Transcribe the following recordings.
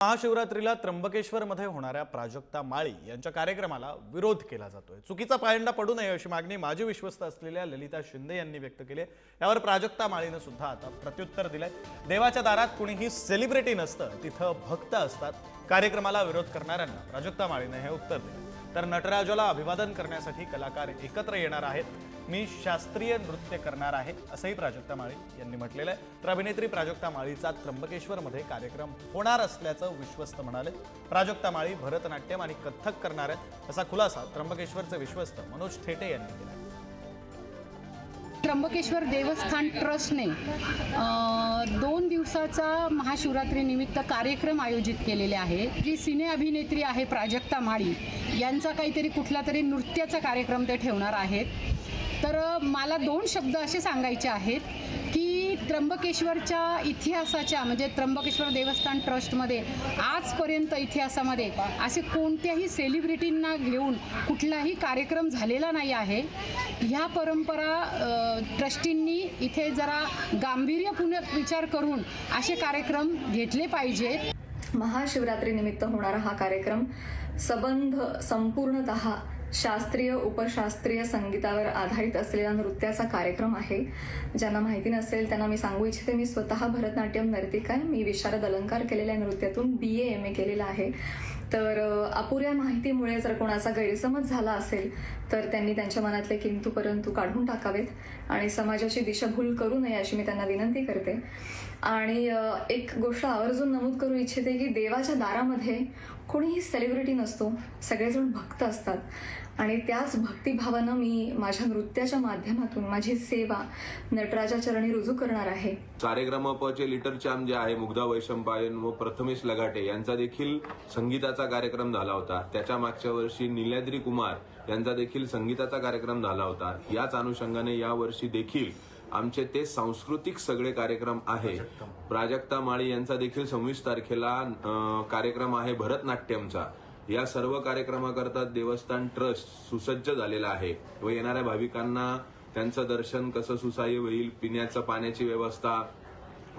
महाशिवरात्रीला त्र्यंबकेश्वरमध्ये होणाऱ्या प्राजक्ता माळी यांच्या कार्यक्रमाला विरोध केला जातोय। चुकीचा पायंडा पडू नये अशी मागणी माजी विश्वस्त असलेल्या ललिता शिंदे यांनी व्यक्त केली आहे। यावर प्राजक्ता माळीने सुद्धा आता प्रत्युत्तर दिलंय। देवाच्या दारात कुणीही सेलिब्रिटी नसतं, तिथं भक्त असतात। कार्यक्रमाला विरोध करणाऱ्यांना प्राजक्ता माळीने हे उत्तर दिले। तर नटराजाला अभिवादन करण्यासाठी कलाकार एकत्र येणार आहेत। मी शास्त्रीय नृत्य करणार आहे असंही प्राजक्ता माळी यांनी म्हटलेलं आहे। तर अभिनेत्री प्राजक्ता माळीचा त्र्यंबकेश्वरमध्ये कार्यक्रम होणार असल्याचं विश्वस्त म्हणाले। प्राजक्ता माळी भरतनाट्यम आणि कथ्थक करणार आहेत असा खुलासा त्र्यंबकेश्वरचे विश्वस्त मनोज थेटे यांनी केला। त्र्यंबकेश्वर देवस्थान ट्रस्टने 2 दिवसाचा महाशिवरात्री निमित्त कार्यक्रम आयोजित केलेले आहे। जी सिने अभिनेत्री आहे प्राजक्ता माळी यांचा काहीतरी कुठला तरी नृत्याचा कार्यक्रम ते ठेवणार आहेत। तर मला 2 शब्द असे सांगायचे आहेत की त्र्यंबकेश्वरच्या इतिहासाच्या म्हणजे त्र्यंबकेश्वर देवस्थान ट्रस्टमध्ये आजपर्यंत इतिहासामध्ये असे कोणत्याही सेलिब्रिटींना घेऊन कुठलाही कार्यक्रम झालेला नाही आहे। ह्या परंपरा ट्रस्टींनी इथे जरा गांभीर्यपूर्ण विचार करून असे कार्यक्रम घेतले पाहिजेत। महाशिवरात्रीनिमित्त होणारा हा कार्यक्रम संपूर्णतः शास्त्रीय उपशास्त्रीय संगीतावर आधारित असलेला नृत्याचा कार्यक्रम आहे। ज्यांना माहिती नसेल त्यांना मी सांगू इच्छिते, मी स्वतः भरतनाट्यम नर्तिका आहे। मी विशारद अलंकार केलेल्या नृत्यातून BA MA केलेला आहे। तर अपुऱ्या माहितीमुळे जर कोणाचा गैरसमज झाला असेल तर त्यांनी त्यांच्या मनातले किंतु परंतु काढून टाकावेत आणि समाजाची दिशाभूल करू नये अशी मी त्यांना विनंती करते। आणि एक गोष्ट आवर्जून नमूद करू इच्छिते की देवाच्या दारामध्ये कोणीही सेलिब्रिटी नसतो, सगळेजण भक्त असतात आणि त्याच भक्तिभावानं मी माझ्या नृत्याच्या माध्यमातून माझी सेवा नटराजा चरणी रुजू करणार आहे। कार्यक्रमाचे लिटर चॅम्प जे आहे मुग्धा वैशंपायन व प्रथमेश लगाटे यांचा देखील संगीताचा कार्यक्रम झाला होता। त्याच्या मागच्या वर्षी नीलाद्री कुमार यांचा देखील संगीताचा कार्यक्रम झाला होता। याच अनुषंगाने या वर्षी देखील आमचे ते सांस्कृतिक सगळे कार्यक्रम आहे। प्राजक्ता माळी यांचा देखील 26 तारखेला कार्यक्रम आहे भरतनाट्यमचा। या सर्व कार्यक्रमाकरता देवस्थान ट्रस्ट सुसज्ज झालेला आहे व येणाऱ्या भाविकांना त्यांचं दर्शन कसं सुसह्य होईल, पिण्याचं पाण्याची व्यवस्था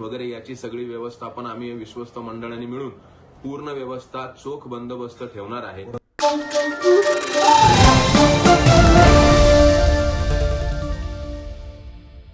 वगैरे याची सगळी व्यवस्था पण आम्ही विश्वस्त मंडळांनी मिळून पूर्ण व्यवस्था चोख बंदोबस्त ठेवणार आहे।